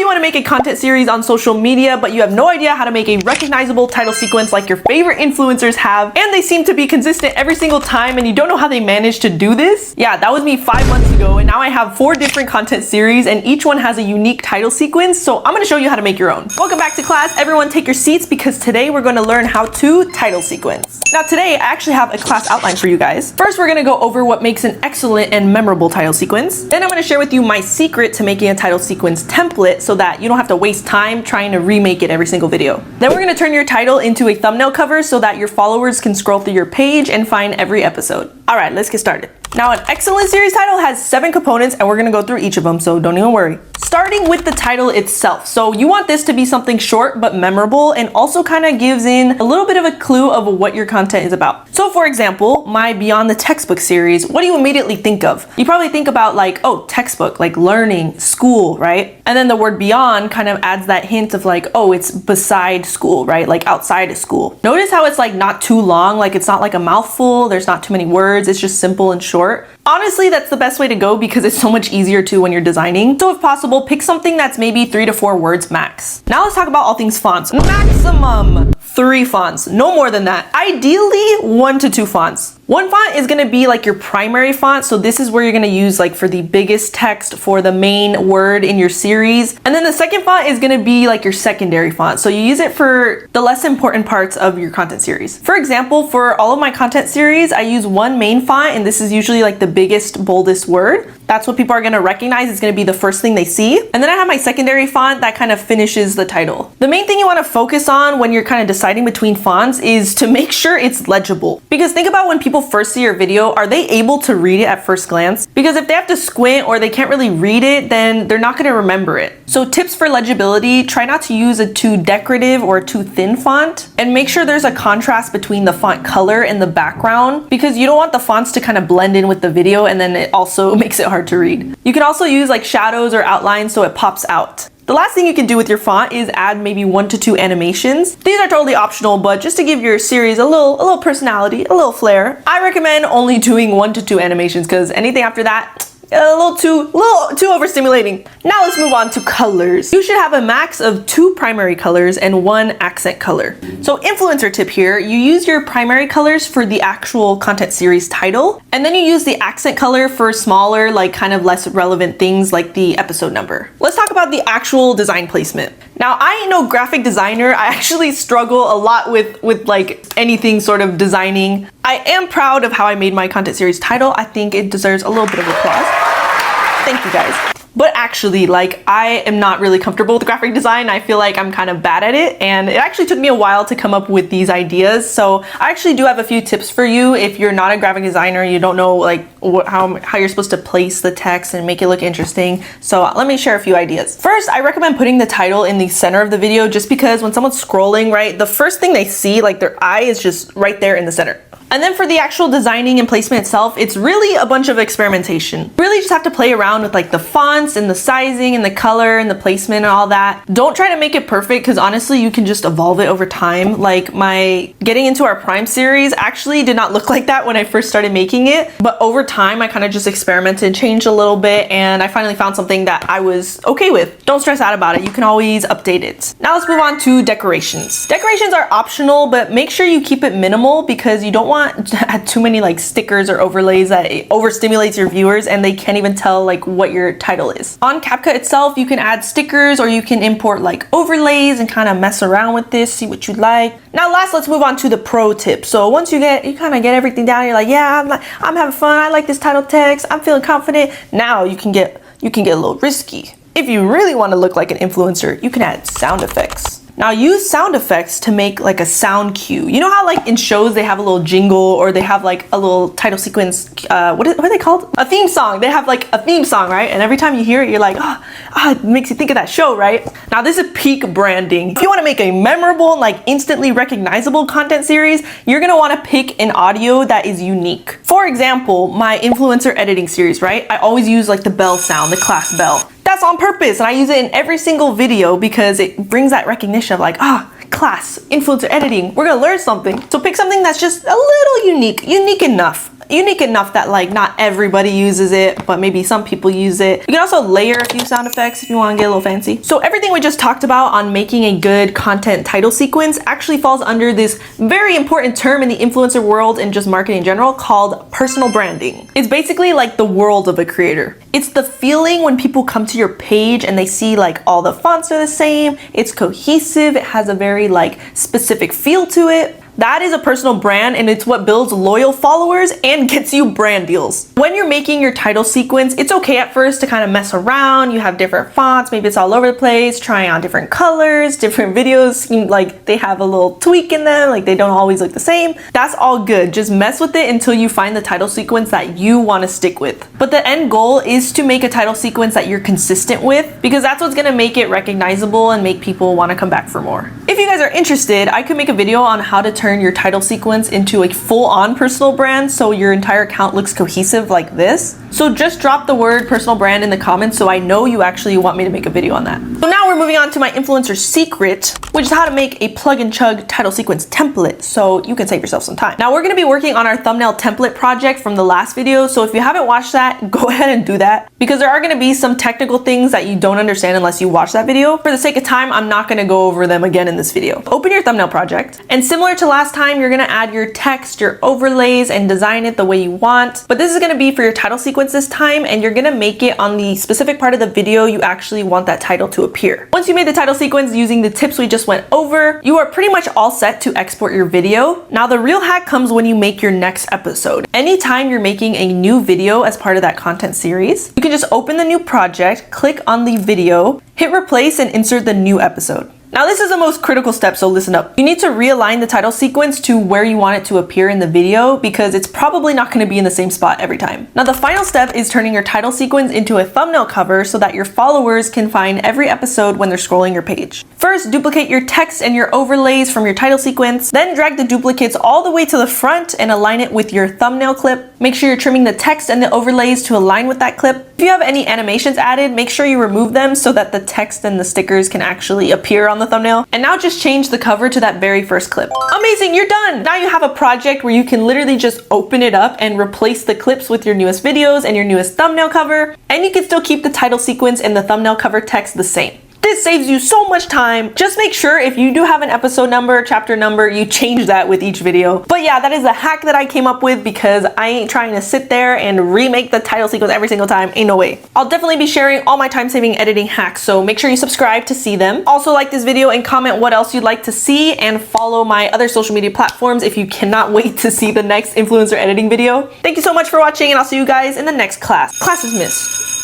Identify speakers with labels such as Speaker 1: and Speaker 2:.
Speaker 1: you want to make a content series on social media, but you have no idea how to make a recognizable title sequence like your favorite influencers have, and they seem to be consistent every single time, and you don't know how they managed to do this? Yeah, that was me 5 months ago, and now I have 4 different content series, and each one has a unique title sequence, so I'm gonna show you how to make your own. Welcome back to class. Everyone take your seats because today we're going to learn how to title sequence. Now today, I actually have a class outline for you guys. First, we're gonna go over what makes an excellent and memorable title sequence. Then I'm gonna share with you my secret to making a title sequence template so that you don't have to waste time trying to remake it every single video. Then we're gonna turn your title into a thumbnail cover so that your followers can scroll through your page and find every episode. All right, let's get started. Now, an excellent series title has 7 components and we're gonna go through each of them, so don't even worry. Starting with the title itself. So you want this to be something short but memorable and also kind of gives in a little bit of a clue of what your content is about. So for example, my Beyond the Textbook series, what do you immediately think of? You probably think about like, oh, textbook, like learning, school, right? And then the word beyond kind of adds that hint of like, oh, it's beside school, right? Like outside of school. Notice how it's like not too long, like it's not like a mouthful, there's not too many words, it's just simple and short. Honestly, that's the best way to go because it's so much easier too when you're designing. So if possible, pick something that's maybe 3 to 4 words max. Now let's talk about all things fonts. Maximum 3 fonts, no more than that. Ideally 1 to 2 fonts. One font is gonna be like your primary font. So this is where you're gonna use like for the biggest text for the main word in your series. And then the second font is gonna be like your secondary font. So you use it for the less important parts of your content series. For example, for all of my content series, I use one main font and this is usually like the biggest, boldest word. That's what people are gonna recognize. It's gonna be the first thing they see. And then I have my secondary font that kind of finishes the title. The main thing you wanna focus on when you're kind of deciding between fonts is to make sure it's legible. Because think about when people first see your video, are they able to read it at first glance? Because if they have to squint or they can't really read it, then they're not gonna remember it. So tips for legibility, try not to use a too decorative or too thin font, and make sure there's a contrast between the font color and the background because you don't want the fonts to kind of blend in with the video and then it also makes it hard to read. You can also use like shadows or outlines so it pops out. The last thing you can do with your font is add maybe 1 to 2 animations. These are totally optional, but just to give your series a little personality, a little flair, I recommend only doing 1 to 2 animations because anything after that, a little too overstimulating. Now let's move on to colors. You should have a max of 2 primary colors and 1 accent color. So influencer tip here, you use your primary colors for the actual content series title, and then you use the accent color for smaller, like kind of less relevant things like the episode number. Let's talk about the actual design placement. Now, I ain't no graphic designer. I actually struggle a lot with like anything sort of designing. I am proud of how I made my content series title. I think it deserves a little bit of applause. Thank you guys. But actually, like, I am not really comfortable with graphic design. I feel like I'm kind of bad at it, and it actually took me a while to come up with these ideas. So I actually do have a few tips for you if you're not a graphic designer, you don't know like how you're supposed to place the text and make it look interesting. So let me share a few ideas. First, I recommend putting the title in the center of the video just because when someone's scrolling, right, the first thing they see, like their eye is just right there in the center. And then for the actual designing and placement itself, it's really a bunch of experimentation. Really just have to play around with like the fonts and the sizing and the color and the placement and all that. Don't try to make it perfect because honestly, you can just evolve it over time. Like my getting into our Prime series actually did not look like that when I first started making it. But over time, I kind of just experimented, changed a little bit, and I finally found something that I was okay with. Don't stress out about it. You can always update it. Now let's move on to decorations. Decorations are optional, but make sure you keep it minimal because you don't want to add too many like stickers or overlays that it overstimulates your viewers and they can't even tell like what your title is. On CapCut itself, you can add stickers or you can import like overlays and kind of mess around with this, see what you like. Now last, let's move on to the pro tip. So once you kind of get everything down, you're like, yeah, I'm having fun. I like this title text. I'm feeling confident. Now you can get a little risky. If you really want to look like an influencer, you can add sound effects. Now use sound effects to make like a sound cue. You know how like in shows they have a little jingle or they have like a little title sequence, what are they called? A theme song. They have like a theme song, right? And every time you hear it, you're like, it makes you think of that show, right? Now this is peak branding. If you want to make a memorable, like instantly recognizable content series, you're gonna want to pick an audio that is unique. For example, my influencer editing series, right? I always use like the bell sound, the class bell. That's on purpose, and I use it in every single video because it brings that recognition of like, class, influencer editing, we're gonna learn something. So pick something that's just a little unique enough. unique enough that like not everybody uses it, but maybe some people use it. You can also layer a few sound effects if you want to get a little fancy. So everything we just talked about on making a good content title sequence actually falls under this very important term in the influencer world and just marketing in general called personal branding. It's basically like the world of a creator. It's the feeling when people come to your page and they see like all the fonts are the same, it's cohesive, it has a very like specific feel to it. That is a personal brand, and it's what builds loyal followers and gets you brand deals. When you're making your title sequence, it's okay at first to kind of mess around. You have different fonts, maybe it's all over the place, trying on different colors, different videos seem like they have a little tweak in them, like they don't always look the same. That's all good. Just mess with it until you find the title sequence that you want to stick with. But the end goal is to make a title sequence that you're consistent with, because that's what's going to make it recognizable and make people want to come back for more. If you guys are interested, I could make a video on how to turn your title sequence into a full-on personal brand so your entire account looks cohesive like this. So just drop the word personal brand in the comments so I know you actually want me to make a video on that. So now we're moving on to my influencer secret, which is how to make a plug and chug title sequence template so you can save yourself some time. Now we're going to be working on our thumbnail template project from the last video, so if you haven't watched that, go ahead and do that, because there are going to be some technical things that you don't understand unless you watch that video. For the sake of time, I'm not going to go over them again in this video. Open your thumbnail project, and similar to last time, you're going to add your text, your overlays, and design it the way you want. But this is going to be for your title sequence this time, and you're going to make it on the specific part of the video you actually want that title to appear. Once you made the title sequence using the tips we just went over, you are pretty much all set to export your video. Now the real hack comes when you make your next episode. Anytime you're making a new video as part of that content series, you can just open the new project, click on the video, hit replace, and insert the new episode. Now this is the most critical step, so listen up. You need to realign the title sequence to where you want it to appear in the video, because it's probably not going to be in the same spot every time. Now the final step is turning your title sequence into a thumbnail cover so that your followers can find every episode when they're scrolling your page. First, duplicate your text and your overlays from your title sequence, then drag the duplicates all the way to the front and align it with your thumbnail clip. Make sure you're trimming the text and the overlays to align with that clip. If you have any animations added, make sure you remove them so that the text and the stickers can actually appear on the thumbnail. And now just change the cover to that very first clip. Amazing, you're done! Now you have a project where you can literally just open it up and replace the clips with your newest videos and your newest thumbnail cover, and you can still keep the title sequence and the thumbnail cover text the same. This saves you so much time. Just make sure if you do have an episode number, chapter number, you change that with each video. But yeah, that is a hack that I came up with because I ain't trying to sit there and remake the title sequence every single time. Ain't no way. I'll definitely be sharing all my time-saving editing hacks, so make sure you subscribe to see them. Also like this video and comment what else you'd like to see, and follow my other social media platforms if you cannot wait to see the next influencer editing video. Thank you so much for watching, and I'll see you guys in the next class. Class is missed.